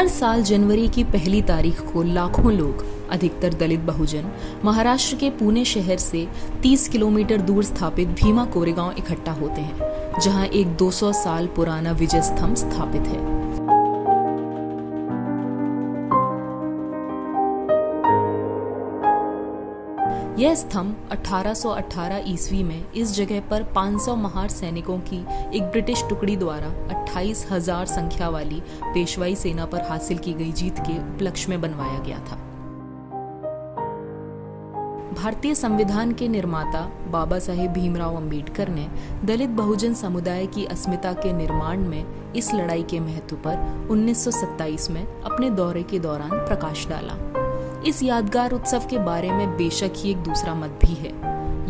हर साल जनवरी की पहली तारीख को लाखों लोग, अधिकतर दलित बहुजन, महाराष्ट्र के पुणे शहर से 30 किलोमीटर दूर स्थापित भीमा कोरेगांव इकट्ठा होते हैं, जहां एक 200 साल पुराना विजय स्तंभ स्थापित है। यह स्तंभ 1818 ईस्वी में इस जगह पर 500 महार सैनिकों की एक ब्रिटिश टुकड़ी द्वारा 28,000 संख्या वाली पेशवाई सेना पर हासिल की गई जीत के उपलक्ष्य में बनवाया गया था। भारतीय संविधान के निर्माता बाबा साहेब भीमराव अंबेडकर ने दलित बहुजन समुदाय की अस्मिता के निर्माण में इस लड़ाई के महत्व पर 1927 में अपने दौरे के दौरान प्रकाश डाला। इस यादगार उत्सव के बारे में बेशक ही एक दूसरा मत भी है,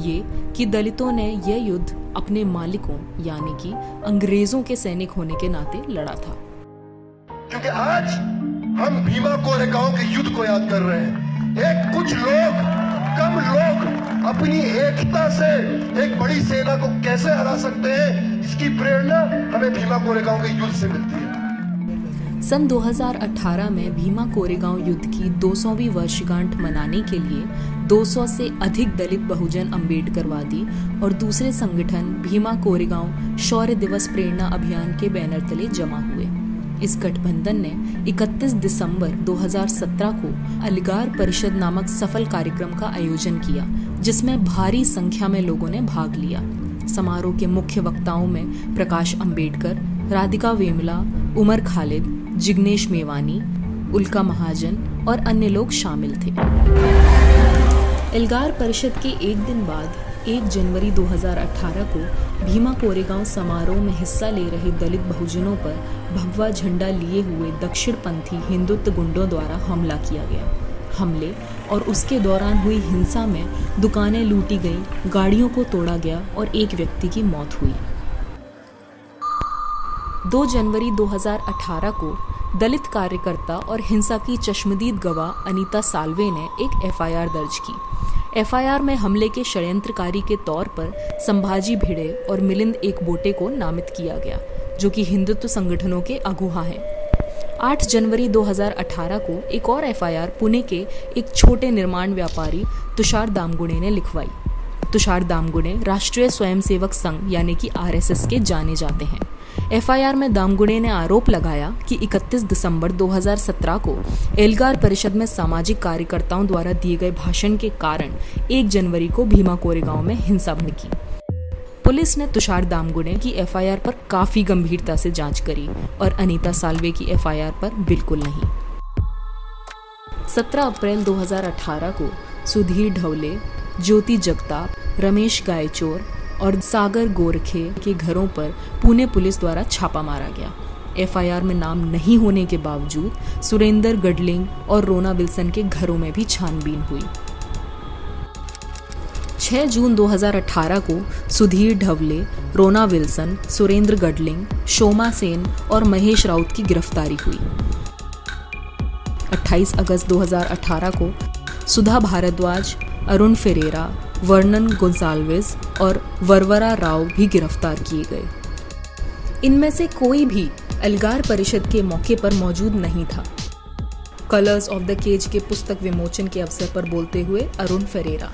ये कि दलितों ने यह युद्ध अपने मालिकों यानी कि अंग्रेजों के सैनिक होने के नाते लड़ा था। क्योंकि आज हम भीमा कोरेगांव के युद्ध को याद कर रहे हैं। कुछ लोग, कम लोग अपनी एकता से एक बड़ी सेना को कैसे हरा सकते हैं, इसकी प्रेरणा हमें भीमा कोरेगांव के युद्ध से मिलती है। सन 2018 में भीमा कोरेगांव युद्ध की 200वीं वर्षगांठ मनाने के लिए 200 से अधिक दलित बहुजन अंबेडकरवादी और दूसरे संगठन भीमा कोरेगांव शौर्य दिवस प्रेरणा अभियान के बैनर तले जमा हुए। इस गठबंधन ने 31 दिसंबर 2017 को अलगार परिषद नामक सफल कार्यक्रम का आयोजन किया, जिसमें भारी संख्या में लोगों ने भाग लिया। समारोह के मुख्य वक्ताओं में प्रकाश अंबेडकर, राधिका वेमुला, उमर खालिद, जिग्नेश मेवानी, उल्का महाजन और अन्य लोग शामिल थे। एल्गार परिषद के एक दिन बाद 1 जनवरी 2018 को भीमा कोरेगांव समारोह में हिस्सा ले रहे दलित बहुजनों पर भगवा झंडा लिए हुए दक्षिणपंथी हिंदुत्व गुंडों द्वारा हमला किया गया। हमले और उसके दौरान हुई हिंसा में दुकानें लूटी गईं, गाड़ियों को तोड़ा गया और एक व्यक्ति की मौत हुई। 2 जनवरी 2018 को दलित कार्यकर्ता और हिंसा की चश्मदीद गवाह अनीता साल्वे ने एक एफआईआर दर्ज की। एफआईआर में हमले के षड्यंत्रकारी के तौर पर संभाजी भिड़े और मिलिंद एकबोटे को नामित किया गया, जो कि हिंदुत्व संगठनों के अगुवा हैं। 8 जनवरी 2018 को एक और एफआईआर पुणे के एक छोटे निर्माण व्यापारी तुषार दामगुणे ने लिखवाई। तुषार दामगुणे राष्ट्रीय स्वयंसेवक संघ यानी कि आरएसएस के जाने जाते हैं। एफआईआर में दामगुणे ने आरोप लगाया कि 31 दिसंबर 2017 को एल्गार परिषद में सामाजिक कार्यकर्ताओं द्वारा दिए गए भाषण के कारण 1 जनवरी को भीमा कोरेगांव में हिंसा भड़की। पुलिस ने तुषार दामगुणे की एफआईआर पर काफी गंभीरता से जांच करी और अनीता साल्वे की एफआईआर पर बिल्कुल नहीं। 17 अप्रैल 2018 को सुधीर ढवले, ज्योति जगताप, रमेश गायचोर और सागर गोरखे के घरों पर पुणे पुलिस द्वारा छापा मारा गया। एफआईआर में नाम नहीं होने के बावजूद सुरेंद्र गडलिंग और रोना विल्सन के घरों में भी छानबीन हुई। 6 जून 2018 को सुधीर ढवले, रोना विल्सन, सुरेंद्र गडलिंग, शोमा सेन और महेश राउत की गिरफ्तारी हुई। 28 अगस्त 2018 को सुधा भारद्वाज, अरुण फेरेरा, वर्नन गोंसाल्विस और वरवरा राव भी गिरफ्तार किए गए। इनमें से कोई भी एल्गार परिषद के मौके पर मौजूद नहीं था। कलर्स ऑफ द केज के पुस्तक विमोचन के अवसर पर बोलते हुए Arun Ferreira,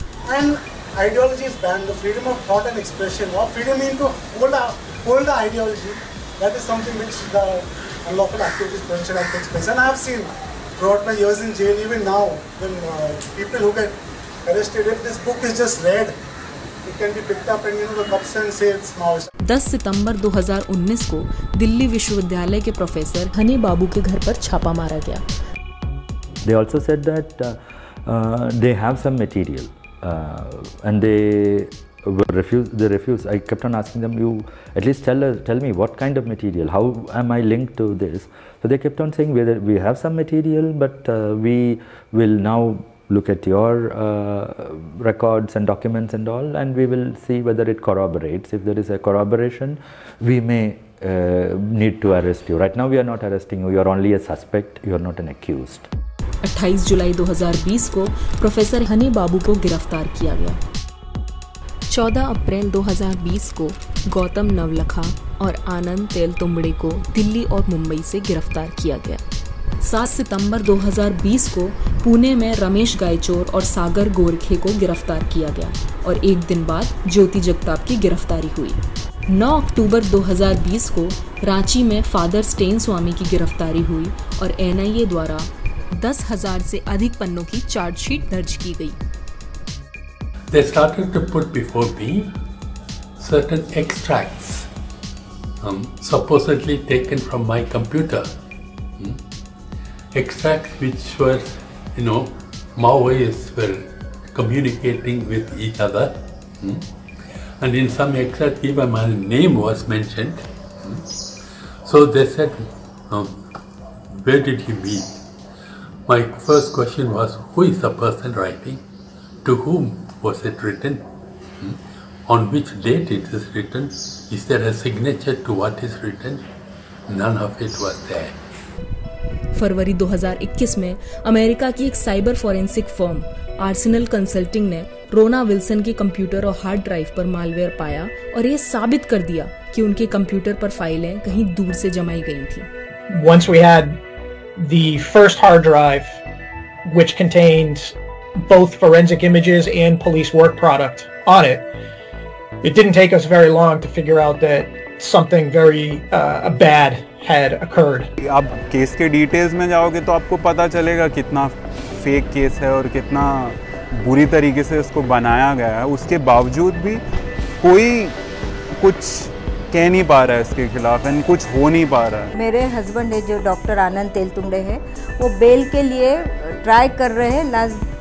ideology is banned, the freedom of thought and expression, or freedom to hold the ideology, that is something which the unlawful activities prevention act takes place. And I have seen throughout my years in jail, even now, when people who get arrested, if this book is just read, it can be picked up and the cops and say it's Maoist. 10 सितंबर 2019 को दिल्ली विश्वविद्यालय के professor Honey बाबू के घर पर छापा मारा गया। They also said that they have some material. And they refused. I kept on asking them, you at least tell me what kind of material, how am I linked to this? So they kept on saying, we have some material, but we will now look at your records and documents and all, and we will see whether it corroborates. If there is a corroboration, we may need to arrest you. Right now we are not arresting you, you are only a suspect, you are not an accused. 28 जुलाई 2020 को professor Honey बाबू को गिरफ्तार किया गया। 14 अप्रैल 2020 को गौतम नवलखा और आनंद तेलतुंबड़े को दिल्ली और मुंबई से गिरफ्तार किया गया। 7 सितंबर 2020 को पुणे में रमेश गायचोर और सागर गोरखे को गिरफ्तार किया गया और एक दिन बाद ज्योति जगताप की गिरफ्तारी हुई। 9 अक्टूबर 2020 को रांची में फादर स्टेन स्वामी की गिरफ्तारी हुई और एनआईए द्वारा 10,000 से अधिक पन्नों की चार्जशीट दर्ज की गई। They started to put before me certain extracts supposedly taken from my computer. Extracts which were, Maoists were communicating with each other. And in some extracts even my name was mentioned. So they said, where did he meet? My first question was, who is the person writing? To whom was it written? On which date it is written? Is there a signature to what is written? None of it was there. फरवरी 2021 में America की एक cyber forensic firm Arsenal consulting ने रोना Wilson के computer और hard drive पर malware पाया और ये साबित कर दिया कि उनके कंप्यूटर पर फाइलें कहीं दूर से जमाई गई थी। Once we had the first hard drive, which contained both forensic images and police work product on it, it didn't take us very long to figure out that something very bad had occurred. आप case के details में जाओगे तो आपको पता चलेगा कितना fake case है और कितना बुरी तरीके से इसको बनाया गया है। उसके बावजूद भी कोई कुछ कह नहीं पा रहा है इसके खिलाफ, एंड कुछ हो नहीं पा रहा है। मेरे हस्बैंड है जो डॉक्टर आनंद तेलतुंबड़े हैं, वो बेल के लिए ट्राई कर रहे हैं। लास्ट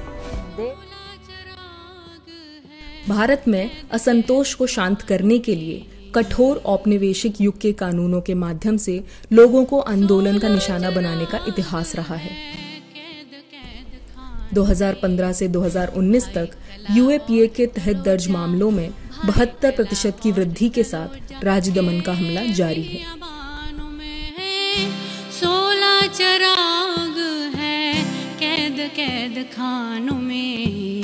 भारत में असंतोष को शांत करने के लिए कठोर औपनिवेशिक युग के कानूनों के माध्यम से लोगों को आंदोलन का निशाना बनाने का इतिहास रहा है। 2015 से 2019 तक यूएपीए के तहत दर्ज मामलों में 72% की वृद्धि के साथ राज्य दमन का हमला जारी है। 16 चिराग है कैद कैद खानों में,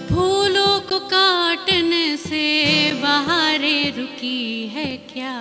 फूलों को काटने से बहारें रुकी है क्या।